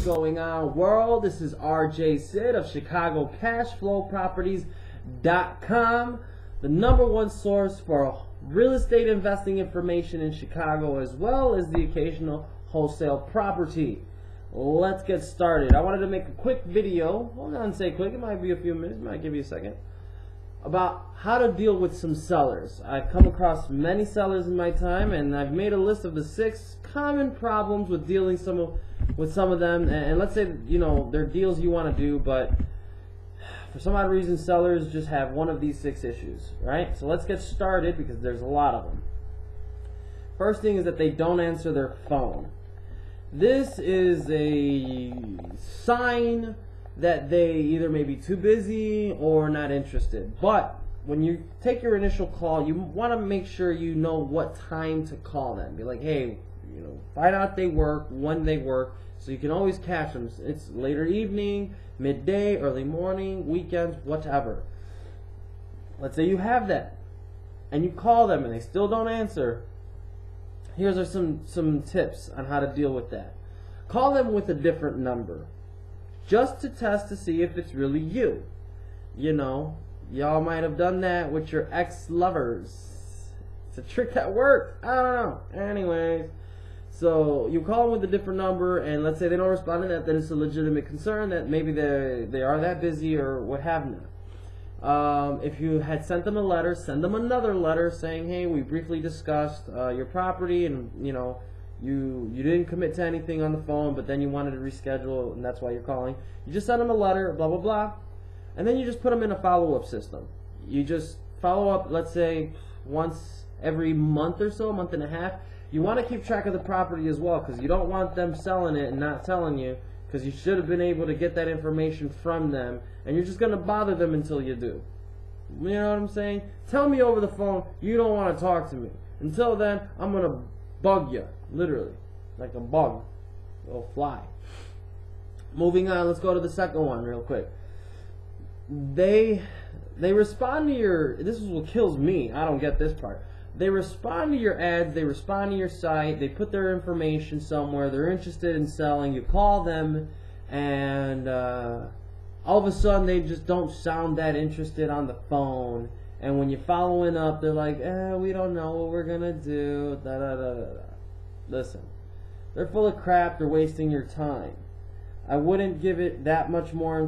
going on, world? This is RJ Sid of ChicagoCashFlowProperties.com, the #1 source for real estate investing information in Chicago, as well as the occasional wholesale property. Let's get started. I wanted to make a quick video. Well, not say quick, it might be a few minutes, it might give you a second, about how to deal with some sellers. I've come across many sellers in my time, and I've made a list of the 6 common problems with dealing with some of them. And let's say, you know, they're deals you want to do, but for some odd reason sellers just have one of these 6 issues, right? So let's get started, because there's a lot of them. First thing is that they don't answer their phone. This is a sign that they either may be too busy or not interested. But when you take your initial call, you want to make sure you know what time to call them. Be like, hey, you know, find out they work, when they work, so you can always catch them. It's later evening, midday, early morning, weekends, whatever. Let's say you have that, and you call them and they still don't answer. Here's some tips on how to deal with that. Call them with a different number, just to test to see if it's really you. You know, y'all might have done that with your ex-lovers. It's a trick that worked. I don't know. Anyways, so you call them with a different number, and let's say they don't respond to that, then it's a legitimate concern that maybe they are that busy or what have you. If you had sent them a letter, send them another letter saying, hey, we briefly discussed your property, and you know, you didn't commit to anything on the phone, but then you wanted to reschedule, and that's why you're calling. You just send them a letter, blah blah blah, and then you just put them in a follow-up system. You just follow up, let's say once every month or so, a month and a half. You want to keep track of the property as well, because you don't want them selling it and not telling you, because you should have been able to get that information from them, and you're just going to bother them until you do. You know what I'm saying? Tell me over the phone you don't want to talk to me. Until then, I'm going to bug you, literally, like a bug. It'll fly. Moving on, let's go to the second one real quick. They respond to your, this is what kills me, I don't get this part. They respond to your ads, they respond to your site, they put their information somewhere, they're interested in selling, you call them, and all of a sudden they just don't sound that interested on the phone, and when you're following up, they're like, we don't know what we're gonna do, da da da da. Listen, they're full of crap, they're wasting your time. I wouldn't give it that much more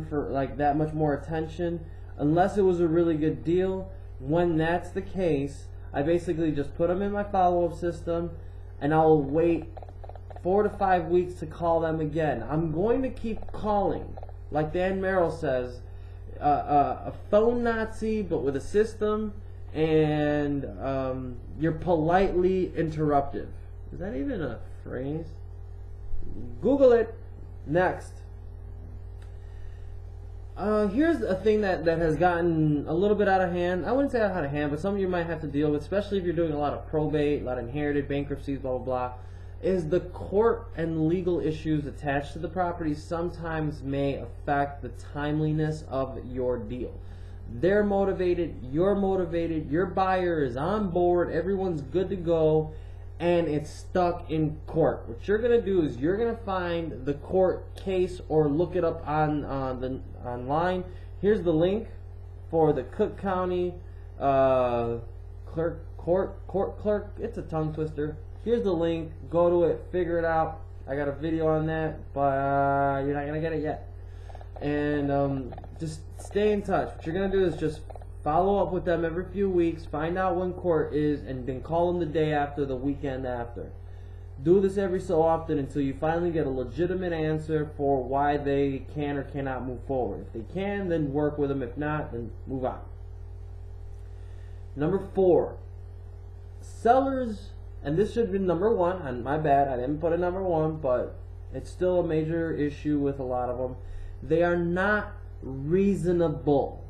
attention unless it was a really good deal. When that's the case, I basically just put them in my follow-up system, and I'll wait 4 to 5 weeks to call them again. I'm going to keep calling, like Dan Merrill says, a phone Nazi, but with a system, and you're politely interruptive. Is that even a phrase? Google it. Next. Here's a thing that has gotten a little bit out of hand. I wouldn't say out of hand, but some of you might have to deal with, especially if you're doing a lot of probate, a lot of inherited bankruptcies, blah, blah, blah, is the court and legal issues attached to the property sometimes may affect the timeliness of your deal. They're motivated, your buyer is on board, everyone's good to go, and it's stuck in court. What you're going to do is you're going to find the court case or look it up online. Here's the link for the Cook County court clerk. It's a tongue twister. Here's the link. Go to it. Figure it out. I got a video on that, but you're not going to get it yet. And just stay in touch. What you're going to do is just follow up with them every few weeks, find out when court is, and then call them the day after, the weekend after. Do this every so often until you finally get a legitimate answer for why they can or cannot move forward. If they can, then work with them. If not, then move on. Number 4. Sellers, and this should have been number 1, and my bad, I didn't put it number 1, but it's still a major issue with a lot of them. They are not reasonable.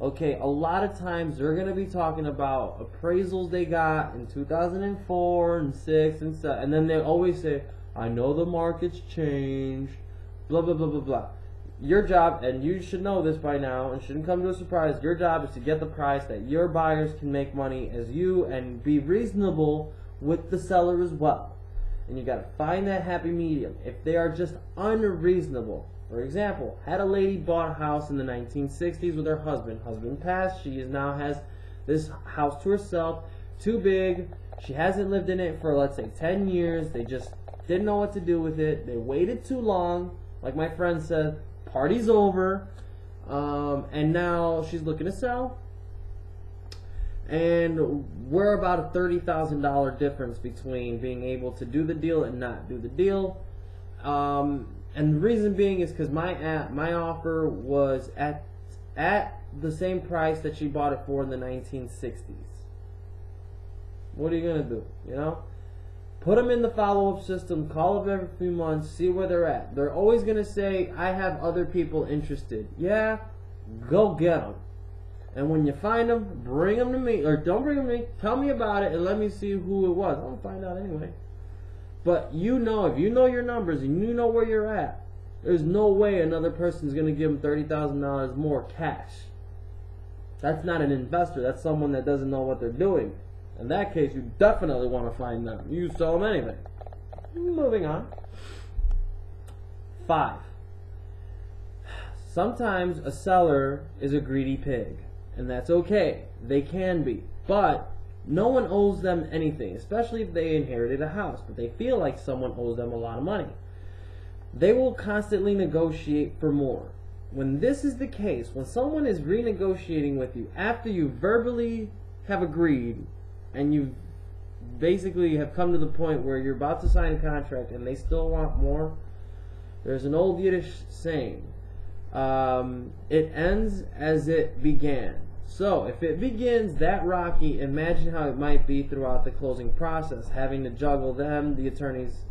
Okay, a lot of times they're going to be talking about appraisals they got in 2004 and 6 and 7, and then they always say, I know the market's changed, blah, blah, blah, blah, blah. Your job, and you should know this by now, and shouldn't come to a surprise, your job is to get the price that your buyers can make money as you, and be reasonable with the seller as well. and you got to find that happy medium. If they are just unreasonable, for example, had a lady bought a house in the 1960s with her husband. Husband passed. She now has this house to herself, too big. She hasn't lived in it for, let's say, 10 years. They just didn't know what to do with it. They waited too long. Like my friend said, party's over. And now she's looking to sell. And we're about a $30,000 difference between being able to do the deal and not do the deal. And the reason being is because my offer was at the same price that she bought it for in the 1960s. What are you gonna do? You know, put them in the follow-up system. Call them every few months. See where they're at. They're always gonna say, "I have other people interested." Yeah, go get them. And when you find them, bring them to me, or don't bring them to me. Tell me about it and let me see who it was. I'll find out anyway. But you know, if you know your numbers and you know where you're at, there's no way another person's going to give them $30,000 more cash. That's not an investor. That's someone that doesn't know what they're doing. In that case, you definitely want to find them. You sell them anything. Moving on. 5. Sometimes a seller is a greedy pig, and that's okay. They can be. But no one owes them anything, especially if they inherited a house, but they feel like someone owes them a lot of money. They will constantly negotiate for more. When this is the case, when someone is renegotiating with you after you verbally have agreed and you basically have come to the point where you're about to sign a contract and they still want more, there's an old Yiddish saying, it ends as it began. So, if it begins that rocky, imagine how it might be throughout the closing process, having to juggle them, the attorneys,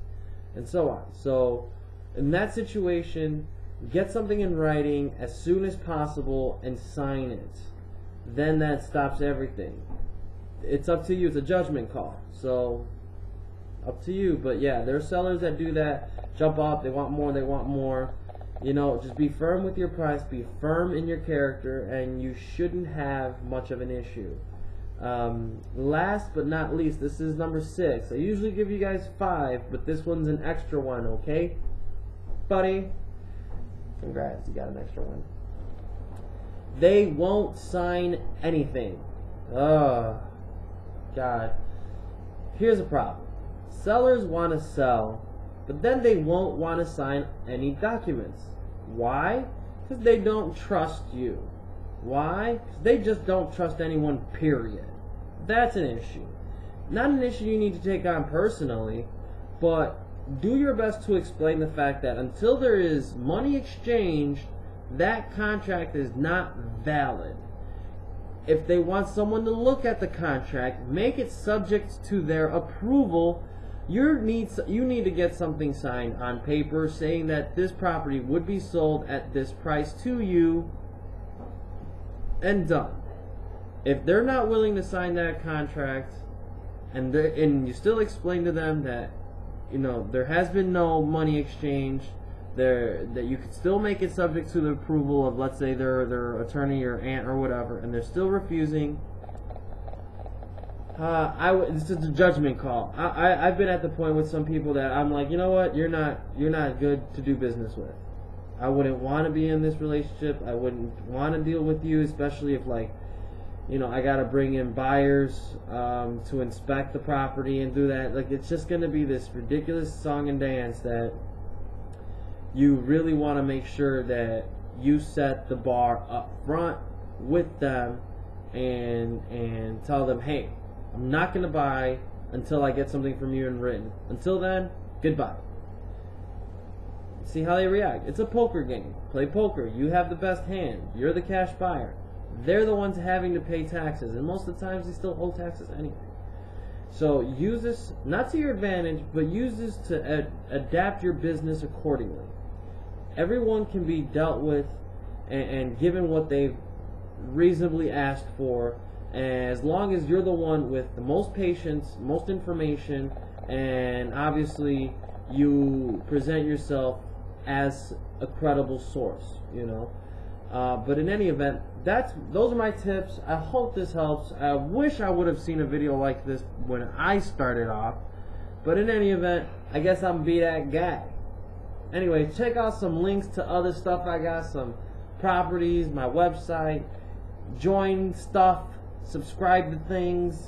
and so on. So, in that situation, get something in writing as soon as possible and sign it. Then that stops everything. It's up to you. It's a judgment call. So, up to you. But yeah, there are sellers that do that. Jump up. They want more. They want more. You know, just be firm with your price, be firm in your character, and you shouldn't have much of an issue. Last but not least, this is number 6. I usually give you guys 5, but this one's an extra one, okay? Buddy, congrats, you got an extra one. They won't sign anything. Oh, God. Here's a problem. Sellers want to sell, but then they won't want to sign any documents. Why? Because they don't trust you. Why? Because they just don't trust anyone, period. That's an issue. Not an issue you need to take on personally, but do your best to explain the fact that until there is money exchanged, that contract is not valid. If they want someone to look at the contract, make it subject to their approval. You need to get something signed on paper saying that this property would be sold at this price to you, and done. If they're not willing to sign that contract, and you still explain to them that, you know, there has been no money exchange, that you could still make it subject to the approval of, let's say, their attorney or aunt or whatever, and they're still refusing, this is a judgment call. I've been at the point with some people that I'm like, you know what, you're not good to do business with. I wouldn't want to be in this relationship. I wouldn't want to deal with you, especially if, like, you know, I got to bring in buyers to inspect the property and do that. Like, it's just going to be this ridiculous song and dance that you really want to make sure that you set the bar up front with them and tell them, hey, I'm not going to buy until I get something from you in written. Until then, goodbye. See how they react. It's a poker game. Play poker. You have the best hand. You're the cash buyer. They're the ones having to pay taxes, and most of the times they still owe taxes anyway. So use this, not to your advantage, but use this to adapt your business accordingly. Everyone can be dealt with and given what they've reasonably asked for, as long as you're the one with the most patience, most information, and obviously you present yourself as a credible source, you know. But in any event, those are my tips. I hope this helps. I wish I would have seen a video like this when I started off. But in any event, I guess I'm be that guy. Anyway, check out some links to other stuff I got, some properties, my website, join stuff, subscribe to things.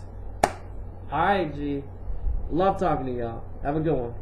Alright, G. Love talking to y'all. Have a good one.